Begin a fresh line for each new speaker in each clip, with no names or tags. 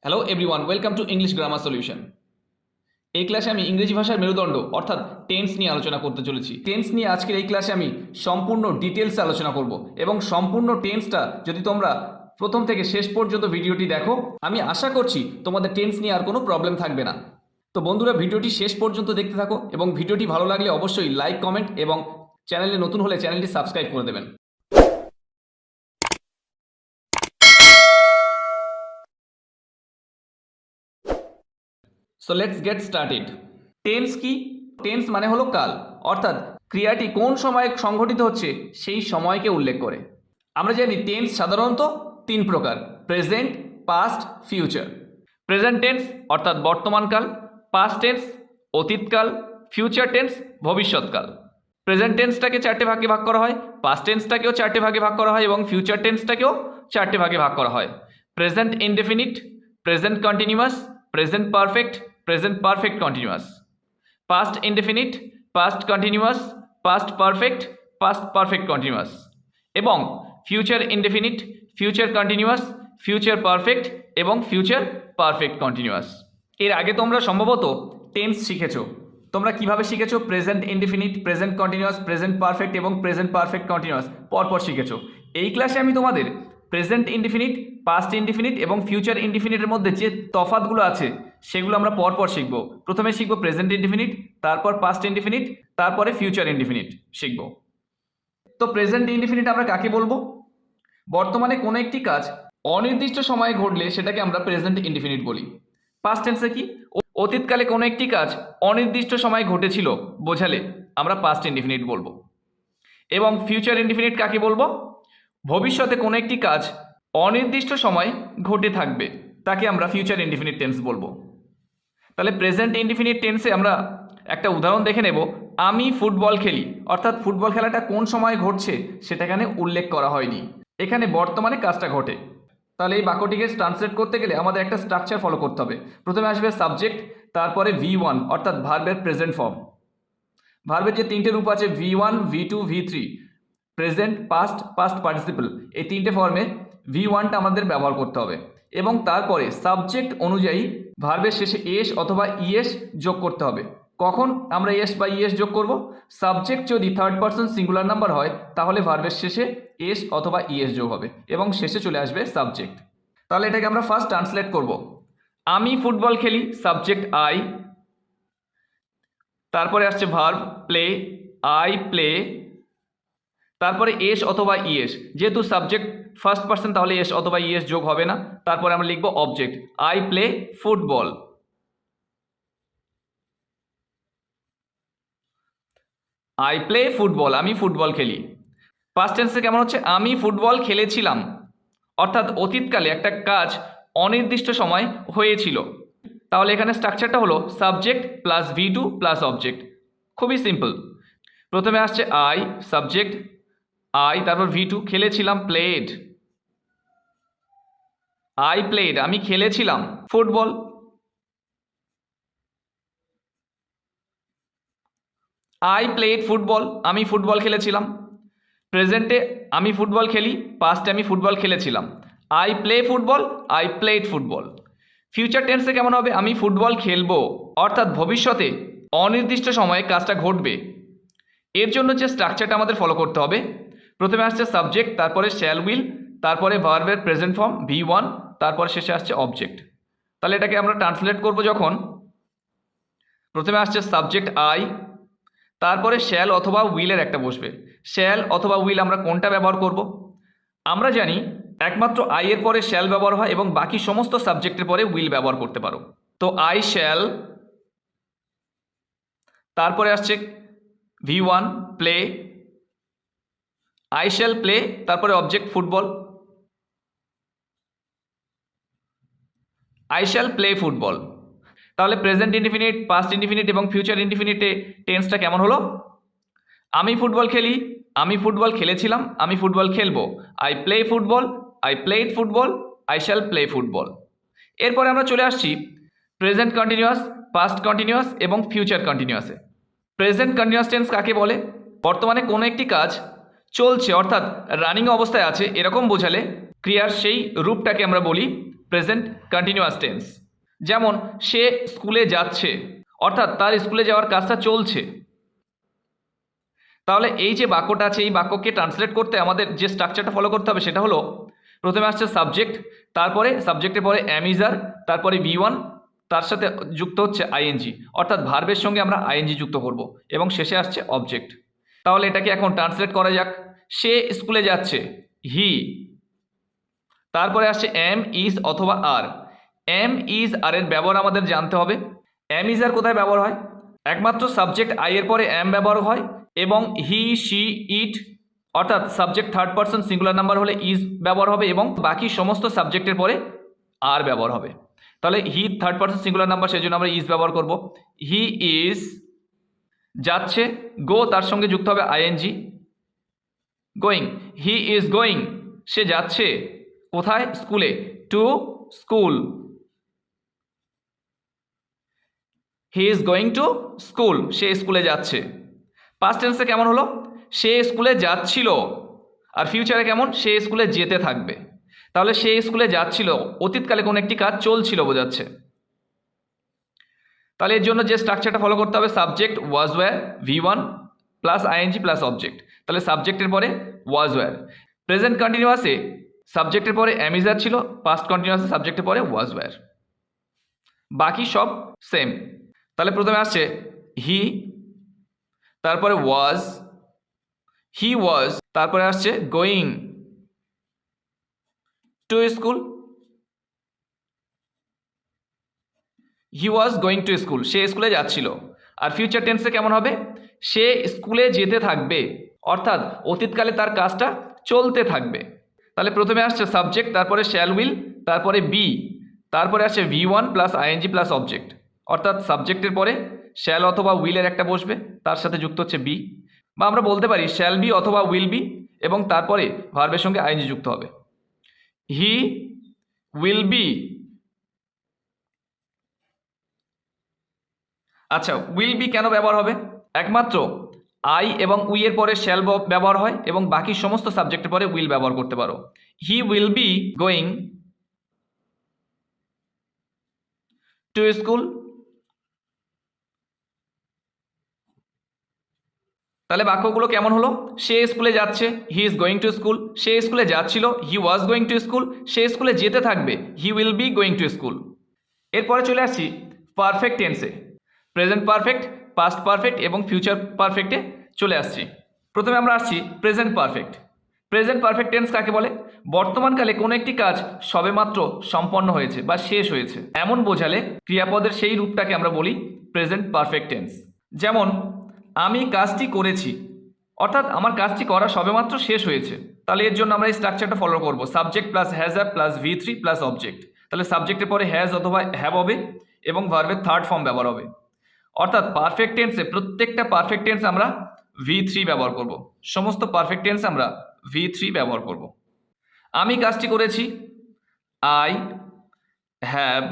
Hello everyone, welcome to English grammar solution. এই ক্লাসে আমি ইংরেজি ভাষার মেরুদণ্ড অর্থাৎ টেন্স নিয়ে আলোচনা করতে চলেছি। টেন্স নিয়ে আজকের এই ক্লাসে আমি সম্পূর্ণ ডিটেলসে আলোচনা করব এবং সম্পূর্ণ টেন্সটা যদি তোমরা প্রথম থেকে শেষ পর্যন্ত ভিডিওটি দেখো, আমি আশা করছি তোমাদের টেন্স নিয়ে আর কোনো প্রবলেম থাকবে না। তো বন্ধুরা, ভিডিওটি শেষ পর্যন্ত দেখতে থাকো এবং ভিডিওটি ভালো লাগলে অবশ্যই লাইক, কমেন্ট এবং চ্যানেলে নতুন হলে চ্যানেলটি সাবস্ক্রাইব করে দেবেন। So let's get started. Tense কি? টেন্স মানে হলো কাল, অর্থাৎ ক্রিয়াটি কোন সময়ে সংঘটিত হচ্ছে সেই সময়কে উল্লেখ করে। আমরা জানি টেন্স সাধারণত তিন প্রকার: present, past, future. Present tense অর্থাৎ বর্তমানকাল, পাস্ট টেন্স অতীতকাল, ফিউচার টেন্স ভবিষ্যৎকাল। প্রেজেন্ট টেন্সটাকে চারটে ভাগে ভাগ করা হয়, পাস্ট টেন্সটাকেও চারটে ভাগে ভাগ করা হয় এবং ফিউচার টেন্সটাকেও চারটে ভাগে ভাগ করা হয়: present indefinite, present continuous, present perfect, present perfect continuous. Past indefinite, past continuous, past perfect, past perfect continuous এবং future indefinite, future continuous, future perfect এবং ফিউচার পারফেক্ট কন্টিনিউয়াস। এর আগে তোমরা সম্ভবত টেন্স শিখেছো। তোমরা কিভাবে শিখেছো? Present indefinite, present continuous, present perfect এবং প্রেজেন্ট পারফেক্ট কন্টিনিউয়াস পরপর শিখেছো। এই ক্লাসে আমি তোমাদের প্রেজেন্ট ইনডেফিনিট, পাস্ট ইনডেফিনিট এবং ফিউচার ইনডেফিনিটের মধ্যে যে তফাৎগুলো আছে সেগুলো আমরা পরপর শিখব। প্রথমে শিখব প্রেজেন্ট ইনডেফিনিট, তারপর পাস্ট ইনডেফিনিট, তারপরে ফিউচার ইনডেফিনিট শিখব। তো প্রেজেন্ট ইনডেফিনিট আমরা কাকে বলবো? বর্তমানে কোনো একটি কাজ অনির্দিষ্ট সময়ে ঘটলে সেটাকে আমরা প্রেজেন্ট ইনডেফিনিট বলি। পাস্ট টেন্সে কি? অতীতকালে কোনো একটি কাজ অনির্দিষ্ট সময়ে ঘটেছিল বোঝালে আমরা পাস্ট ইনডেফিনিট বলবো। এবং ফিউচার ইনডেফিনিট কাকে বলবো? ভবিষ্যতে কোনো একটি কাজ অনির্দিষ্ট সময় ঘটে থাকবে, তাকে আমরা ফিউচার ইনডেফিনিট টেন্স বলবো। তাহলে প্রেজেন্ট ইনডেফিনিট টেন্সে আমরা একটা উদাহরণ দেখে নেব। আমি ফুটবল খেলি, অর্থাৎ ফুটবল খেলাটা কোন সময় ঘটছে সেটা এখানে উল্লেখ করা হয়নি, এখানে বর্তমানে কাজটা ঘটে। তাহলে এই বাক্যটিকে ট্রান্সলেট করতে গেলে আমাদের একটা স্ট্রাকচার ফলো করতে হবে। প্রথমে আসবে সাবজেক্ট, তারপরে V1 অর্থাৎ ভার্বের প্রেজেন্ট ফর্ম। ভার্বের যে তিনটে রূপ আছে V1, V2, V3, present, past, past participle, এই তিনটে ফর্মে V1টা আমাদের ব্যবহার করতে হবে এবং তারপরে সাবজেক্ট অনুযায়ী ভার্বের শেষে এস অথবা ইএস যোগ করতে হবে। কখন আমরা এস বা ইএস যোগ করব? সাবজেক্ট যদি থার্ড পারসন সিঙ্গুলার নাম্বার হয় তাহলে ভার্বের শেষে এস অথবা ইএস যোগ হবে এবং শেষে চলে আসবে সাবজেক্ট। তাহলে এটাকে আমরা ফার্স্ট ট্রান্সলেট করব। আমি ফুটবল খেলি, সাবজেক্ট আই, তারপরে আসছে ভার্ব প্লে, আই প্লে, তারপরে এস অথবা ইএস, যেহেতু সাবজেক্ট ফার্স্ট পার্সন তাহলে এস অথবা ইএস যোগ হবে না। তারপরে আমরা লিখব object I play football. I play football, আমি ফুটবল খেলি। পাস্ট টেন্সে কেমন হচ্ছে? আমি ফুটবল খেলেছিলাম, অর্থাৎ অতীতকালে একটা কাজ অনির্দিষ্ট সময় হয়েছিল। তাহলে এখানে স্ট্রাকচারটা হলো subject plus V2 plus object. খুবই সিম্পল। প্রথমে আসছে আই, সাবজেক্ট আই, তারপর V2, খেলেছিলাম প্লেড, আই প্লেড, আমি খেলেছিলাম ফুটবল। আই প্লেড ফুটবল, আমি ফুটবল খেলেছিলাম। প্রেজেন্টে আমি ফুটবল খেলি, পাস্টে আমি ফুটবল খেলেছিলাম। I play football, I played football. Future টেন্সে কেমন হবে? আমি ফুটবল খেলবো, অর্থাৎ ভবিষ্যতে অনির্দিষ্ট সময়ে কাজটা ঘটবে। এর জন্য যে স্ট্রাকচারটা আমাদের ফলো করতে হবে, প্রথমে আসছে সাবজেক্ট, তারপরে শ্যাল উইল, তারপরে ভার্বের প্রেজেন্ট ফর্ম V1, তারপরে শেষে আসছে অবজেক্ট। তাহলে এটাকে আমরা ট্রান্সলেট করব যখন, প্রথমে আসছে সাবজেক্ট আই, তারপরে শ্যাল অথবা উইলের একটা বসবে। শ্যাল অথবা উইল আমরা কোনটা ব্যবহার করব? আমরা জানি একমাত্র আই এর পরে শ্যাল ব্যবহার হয় এবং বাকি সমস্ত সাবজেক্টের পরে উইল ব্যবহার করতে পারো। তো আই শ্যাল, তারপরে আসছে V1 play, I shall play, তারপরে object football, I shall play football. তাহলে প্রেজেন্ট ইনডিফিনিট, পাস্ট ইনডিফিনিট এবং ফিউচার ইনডিফিনিটে টেন্সটা কেমন হলো? আমি ফুটবল খেলি, আমি ফুটবল খেলেছিলাম, আমি ফুটবল খেলবো। I play football, I played football, I shall play football. এরপরে আমরা চলে আসছি প্রেজেন্ট কন্টিনিউয়াস, পাস্ট কন্টিনিউয়াস এবং ফিউচার কন্টিনিউয়াসে। প্রেজেন্ট কন্টিনিউয়াস টেন্স কাকে বলে? বর্তমানে কোনো একটি কাজ চলছে অর্থাৎ রানিং অবস্থায় আছে এরকম বোঝালে ক্রিয়ার সেই রূপটাকে আমরা বলি প্রেজেন্ট কন্টিনিউয়াস টেন্স। যেমন সে স্কুলে যাচ্ছে, অর্থাৎ তার স্কুলে যাওয়ার কাজটা চলছে। তাহলে এই যে বাক্যটা আছে, এই বাক্যকে ট্রান্সলেট করতে আমাদের যে স্ট্রাকচারটা ফলো করতে হবে সেটা হলো, প্রথমে আসছে সাবজেক্ট, তারপরে সাবজেক্টের পরে অ্যাম ইজ আর, তারপরে V1, তার সাথে যুক্ত হচ্ছে আইএনজি, অর্থাৎ ভার্বের সঙ্গে আমরা আইএনজি যুক্ত করব, এবং শেষে আসছে অবজেক্ট। তাহলে এটাকে এখন ট্রান্সলেট করা যাক। সে স্কুলে যাচ্ছে, হি। তারপরে আসছে এম ইজ অথবা আর। এম ইজ আর এর ব্যবহার আমাদের জানতে হবে। এম ইজ আর কোথায় ব্যবহার হয়? একমাত্র সাবজেক্ট আই এর পরে এম ব্যবহার হয়, এবং হি, শি, ইট অর্থাৎ subject third person singular number হলে ইজ ব্যবহার হবে, এবং বাকি সমস্ত সাবজেক্টের পরে আর ব্যবহার হবে। তাহলে he third person singular number, সেই জন্য আমরা ইজ ব্যবহার করব। হি ইজ যাচ্ছে, গো তার সঙ্গে যুক্ত হবে ING, going. He is going, সে যাচ্ছে কোথায়? স্কুলে। To school. He is going to school, সে স্কুলে যাচ্ছে। পাস্ট টেন্সে কেমন হলো? সে স্কুলে যাচ্ছিল। আর ফিউচারে কেমন? সে স্কুলে যেতে থাকবে। তাহলে সে স্কুলে যাচ্ছিল, অতীতকালে কোনো একটি কাজ চলছিল বোঝাচ্ছে। তাহলে এর জন্য যে স্ট্রাকচারটা ফলো করতে হবে, subject was were, V1 plus ING plus object. তাহলে সাবজেক্টের পরে ওয়াজ ওয়্যার। প্রেজেন্ট কন্টিনিউয়াসে সাবজেক্টের পরে অ্যাম ইজ আর ছিল, পাস্ট কন্টিনিউয়াসে সাবজেক্টের পরে ওয়াজ ওয়্যার। বাকি সব সেম। তাহলে প্রথমে আসছে হি, তারপরে ওয়াজ, হি ওয়াজ, তারপরে আসছে going to school, he was going to school, সে স্কুলে যাচ্ছিল। আর ফিউচার টেন্সে কেমন হবে? সে স্কুলে যেতে থাকবে, অর্থাৎ অতীতকালে তার কাজটা চলতে থাকবে। তাহলে প্রথমে আসছে সাবজেক্ট, তারপরে শ্যাল উইল, তারপরে বি, তারপরে আসছে V1 plus ING plus object, অর্থাৎ সাবজেক্টের পরে শ্যাল অথবা উইলের একটা বসবে, তার সাথে যুক্ত হচ্ছে বি, বা আমরা বলতে পারি শ্যাল বি অথবা উইল বি, এবং তারপরে ভার্বের সঙ্গে আইএনজি যুক্ত হবে। হি উইল বি। আচ্ছা, উইল বি কেন ব্যবহার হবে? একমাত্র আই এবং উই এর পরে শ্যাল ব্যবহার হয়, এবং বাকি সমস্ত সাবজেক্টের পরে উইল ব্যবহার করতে পারো। He will be going to school. তাহলে বাক্যগুলো কেমন হলো? সে স্কুলে যাচ্ছে, he is going to school. সে স্কুলে যাচ্ছিল, he was going to school. সে স্কুলে যেতে থাকবে, he will be going to school. এরপরে চলে আসছি পারফেক্ট টেন্সে। প্রেজেন্ট পারফেক্ট, পাস্ট পারফেক্ট এবং ফিউচার পারফেক্টে চলে আসছি। প্রথমে আমরা আসছি present perfect. Present perfect tense কাকে বলে? বর্তমানকালে কোনো একটি কাজ সবেমাত্র সম্পন্ন হয়েছে বা শেষ হয়েছে এমন বোঝালে ক্রিয়াপদের সেই রূপটাকে আমরা বলি প্রেজেন্ট পারফেক্ট টেন্স। যেমন আমি কাজটি করেছি, অর্থাৎ আমার কাজটি করা সবেমাত্র শেষ হয়েছে। তাহলে এর জন্য আমরা এই স্ট্রাকচারটা ফলো করব, subject plus has have plus V3 plus object. তাহলে সাবজেক্টের পরে হ্যাজ অথবা হ্যাভ হবে, এবং ভার্বের থার্ড ফর্ম ব্যবহার হবে। অর্থাৎ পারফেক্ট টেন্সে প্রত্যেকটা পারফেক্ট টেন্স আমরা V3 ব্যবহার করব, সমস্ত পারফেক্ট টেন্স আমরা V3 ব্যবহার করব। আমি কাজটি করেছি, আই হ্যাভ।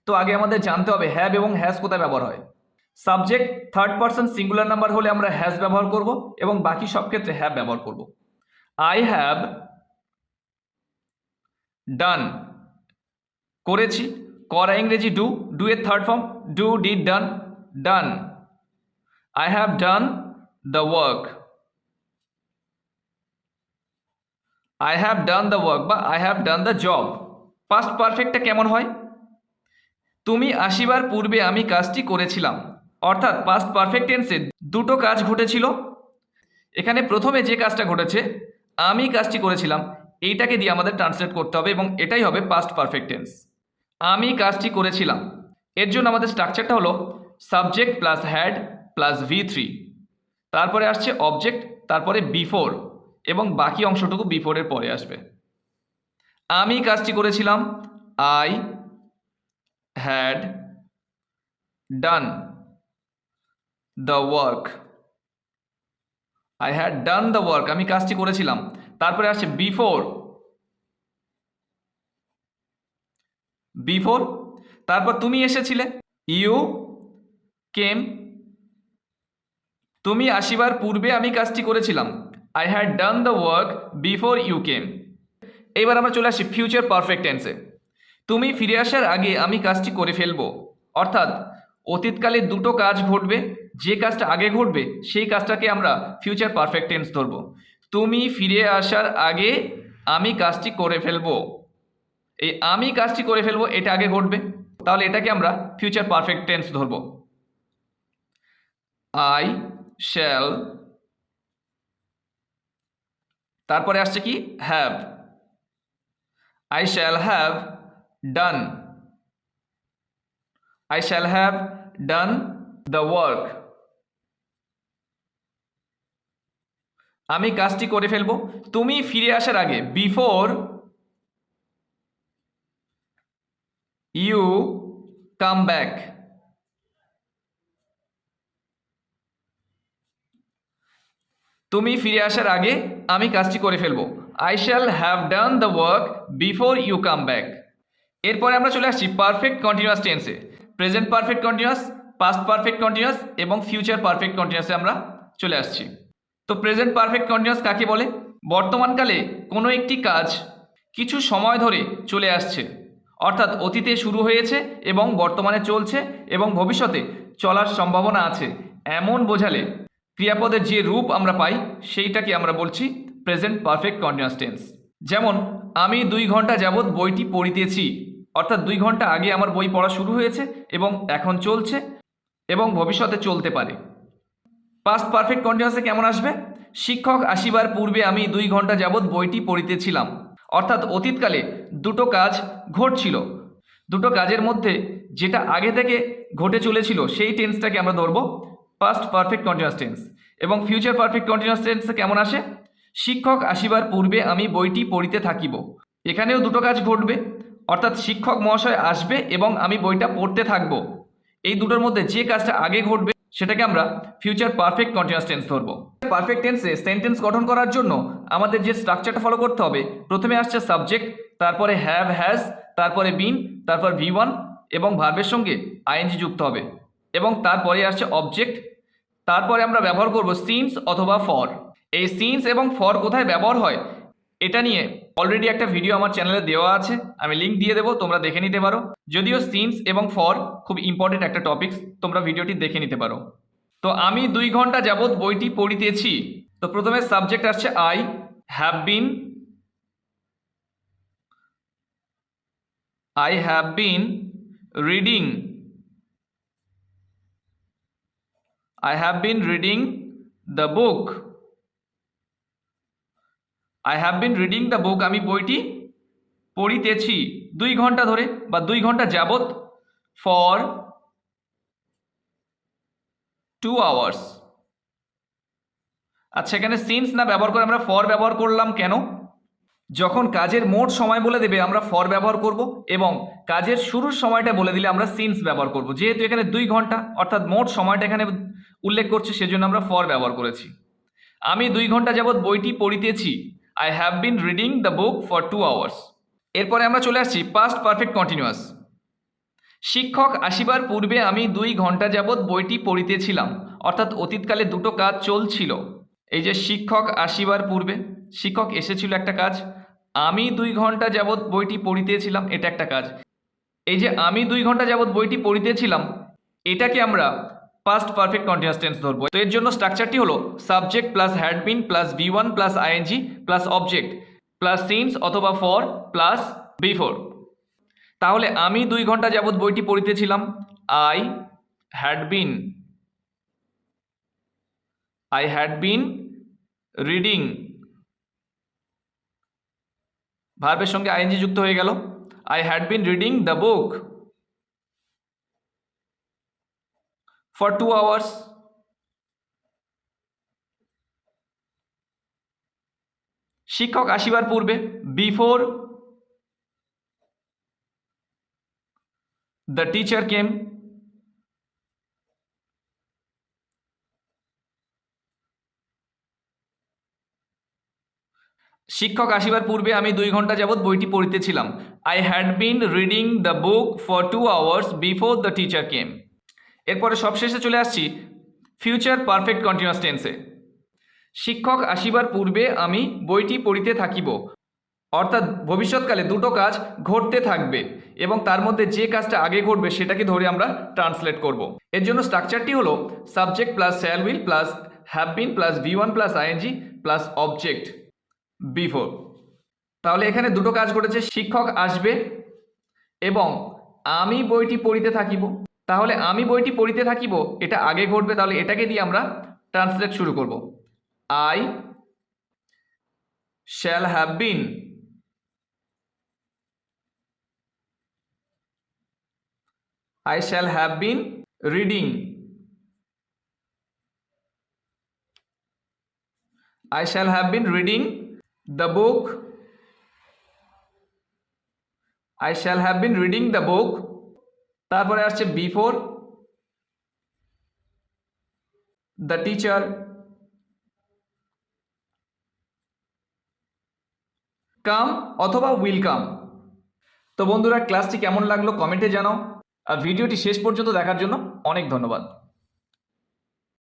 তো আগে আমাদের জানতে হবে হ্যাভ এবং হ্যাজ কোথায় ব্যবহার হয়। Subject third person singular number হলে আমরা হ্যাজ ব্যবহার করব, এবং বাকি সব ক্ষেত্রে হ্যাভ ব্যবহার করব। আই হ্যাভ ডান, করেছি, করা ইংরেজি ডু, ডু এর third form do, did, done, done. I have done the work, I have done the work বা I have done the job. Past পারফেক্টটা কেমন হয়? তুমি আসিবার পূর্বে আমি কাজটি করেছিলাম, অর্থাৎ পাস্ট পারফেক্ট টেন্সে দুটো কাজ ঘটেছিল। এখানে প্রথমে যে কাজটা ঘটেছে, আমি কাজটি করেছিলাম, এইটাকে দিয়ে আমাদের ট্রান্সলেট করতে হবে, এবং এটাই হবে পাস্ট পারফেক্ট টেন্স। আমি কাজটি করেছিলাম, এর জন্য আমাদের স্ট্রাকচারটা হলো subject plus had plus V3, তারপরে আসছে অবজেক্ট, তারপরে বিফোর, এবং বাকি অংশটুকু বিফোরের পরে আসবে। আমি কাজটি করেছিলাম, I had done the work, I had done the work, আমি কাজটি করেছিলাম। তারপরে আসছে বিফোর, বিফোর, তারপর তুমি এসেছিলে, ইউ কেম। তুমি আসিবার পূর্বে আমি কাজটি করেছিলাম, I had done the work before you came. এইবার আমরা চলে আসি ফিউচার পারফেক্ট টেন্সে। তুমি ফিরে আসার আগে আমি কাজটি করে ফেলবো, অর্থাৎ অতীতকালে দুটো কাজ ঘটবে, যে কাজটা আগে ঘটবে সেই কাজটাকে আমরা ফিউচার পারফেক্ট টেন্স ধরবো। তুমি ফিরে আসার আগে আমি কাজটি করে ফেলবো, এই আমি কাজটি করে ফেলবো এটা আগে ঘটবে, তাহলে এটাকে আমরা ফিউচার পারফেক্ট টেন্স ধরবো। আই শ্যাল, তারপরে আসছে কি have, I shall have done, I shall have done the work. আমি কাজটি করে ফেলবো তুমি ফিরে আসার আগে, বিফোর ইউ কাম ব্যাক। তুমি ফিরে আসার আগে আমি কাজটি করে ফেলবো, I shall have done the work before you come back. এরপরে আমরা চলে আসছি পারফেক্ট কন্টিনিউয়াস টেন্সে। Present perfect continuous, past perfect continuous এবং ফিউচার পারফেক্ট কন্টিনিউয়াসে আমরা চলে আসছি। তো প্রেজেন্ট পারফেক্ট কন্টিনিউয়াস কাকে বলে? বর্তমানকালে কোনো একটি কাজ কিছু সময় ধরে চলে আসছে, অর্থাৎ অতীতে শুরু হয়েছে এবং বর্তমানে চলছে এবং ভবিষ্যতে চলার সম্ভাবনা আছে, এমন বোঝালে ক্রিয়াপদের যে রূপ আমরা পাই সেইটাকে আমরা বলছি প্রেজেন্ট পারফেক্ট কন্টিনিউয়াস টেন্স। যেমন আমি 2 ঘন্টা যাবৎ বইটি পড়িতেছি, অর্থাৎ 2 ঘন্টা আগে আমার বই পড়া শুরু হয়েছে এবং এখন চলছে এবং ভবিষ্যতে চলতে পারে। পাস্ট পারফেক্ট কন্টিনিউয়াসে কেমন আসবে? শিক্ষক আসিবার পূর্বে আমি 2 ঘন্টা যাবৎ বইটি পড়িতেছিলাম, অর্থাৎ অতীতকালে দুটো কাজ ঘটছিল, দুটো কাজের মধ্যে যেটা আগে থেকে ঘটে চলেছিল সেই টেন্সটাকে আমরা ধরবো পাস্ট পারফেক্ট কন্টিনিউয়াস টেন্স। এবং ফিউচার পারফেক্ট কন্টিনিউয়াস টেন্সে কেমন আসে? শিক্ষক আসিবার পূর্বে আমি বইটি পড়িতে থাকিব, এখানেও দুটো কাজ ঘটবে, অর্থাৎ শিক্ষক মহাশয় আসবে এবং আমি বইটা পড়তে থাকব, এই দুটোর মধ্যে যে কাজটা আগে ঘটবে সেটাকে আমরা ফিউচার পারফেক্ট কন্টিনিউয়াস টেন্স ধরবো। পারফেক্ট টেন্সে সেন্টেন্স গঠন করার জন্য আমাদের যে স্ট্রাকচারটা ফলো করতে হবে, প্রথমে আসছে সাবজেক্ট, তারপরে হ্যাভ হ্যাজ, তারপরে বিন, তারপর V1 এবং ভার্বের সঙ্গে আইএনজি যুক্ত হবে এবং তারপরে আসছে অবজেক্ট, তারপরে আমরা ব্যবহার করব সিন্স অথবা ফর। এই সিন্স এবং ফর কোথায় ব্যবহার হয় এটা নিয়ে অলরেডি একটা ভিডিও আমার চ্যানেলে দেওয়া আছে, আমি লিঙ্ক দিয়ে দেবো, তোমরা দেখে নিতে পারো। যদিও সিন্স এবং ফর খুব ইম্পর্টেন্ট একটা টপিকস, তোমরা ভিডিওটি দেখে নিতে পারো। তো আমি 2 ঘন্টা যাবৎ বইটি পড়িতেছি, তো প্রথমে সাবজেক্ট আসছে I have bin, I have been reading. I have been reading the book. I have been reading the book. আমি বইটি পড়িতেছি 2 ঘন্টা ধরে বা 2 ঘন্টা যাবত, for 2 hours। আচ্ছা, এখানে সিন্স না ব্যবহার করে আমরা ফর ব্যবহার করলাম কেন? যখন কাজের মোট সময় বলে দেবে আমরা ফর ব্যবহার করব এবং কাজের শুরুর সময়টা বলে দিলে আমরা সিন্স ব্যবহার করব। যেহেতু এখানে 2 ঘন্টা অর্থাৎ মোট সময়টা এখানে উল্লেখ করছে, সেজন্য আমরা ফর ব্যবহার করেছি। আমি 2 ঘন্টা যাবৎ বইটি পড়িতেছি, I have been reading the book for 2 hours. এরপরে আমরা চলে আসছি পাস্ট পারফেক্ট কন্টিনিউয়াস। শিক্ষক আসিবার পূর্বে আমি 2 ঘন্টা যাবৎ বইটি পড়িতেছিলাম, অর্থাৎ অতীতকালে দুটো কাজ চলছিল। এই যে শিক্ষক আসিবার পূর্বে, শিক্ষক এসেছিল একটা কাজ, আমি 2 ঘন্টা যাবৎ বইটি পড়িতেছিলাম এটা একটা কাজ। এই যে আমি 2 ঘন্টা যাবৎ বইটি পড়িতেছিলাম এটাকে আমরা পাস্ট পারফেক্ট কন্টিনিউয়াস টেন্স ধরবো। তো এর জন্য স্ট্রাকচারটি হলো subject plus had been plus V1 plus ING plus object plus since অথবা ফর প্লাস বিফোর। তাহলে আমি 2 ঘন্টা যাবৎ বইটি পড়িতেছিলাম, আই হ্যাড বিন রিডিং, ভার্বের সঙ্গে আইএনজি যুক্ত হয়ে গেল, I had been reading the book for 2 hours. শিক্ষক আসিবার পূর্বে, বিফোর দ্য টিচার কেম। শিক্ষক আসিবার পূর্বে আমি 2 ঘন্টা যাবৎ বইটি পড়িতেছিলাম, I had been reading the book for 2 hours before the teacher came. এরপরে সবশেষে চলে আসছি ফিউচার পারফেক্ট কন্টিনিউয়াস টেন্সে। শিক্ষক আসিবার পূর্বে আমি বইটি পড়িতে থাকিব, অর্থাৎ ভবিষ্যৎকালে দুটো কাজ ঘটতে থাকবে এবং তার মধ্যে যে কাজটা আগে ঘটবে সেটাকে ধরে আমরা ট্রান্সলেট করব। এর জন্য স্ট্রাকচারটি হলো subject plus shall will plus have been plus V1 plus ING plus object before. তাহলে এখানে দুটো কাজ ঘটেছে, শিক্ষক আসবে এবং আমি বইটি পড়িতে থাকিব। তাহলে আমি বইটি পড়িতে থাকিব এটা আগে ঘটবে, তাহলে এটাকে দিয়ে আমরা ট্রান্সলেট শুরু করব। I shall have been I shall have been reading. I shall have been reading the book. I shall have been reading the book. তারপরে আসছে before the teacher come অথবা will come। তো বন্ধুরা, ক্লাসটি কেমন লাগলো কমেন্টে জানাও, আর ভিডিওটি শেষ পর্যন্ত দেখার জন্য অনেক ধন্যবাদ।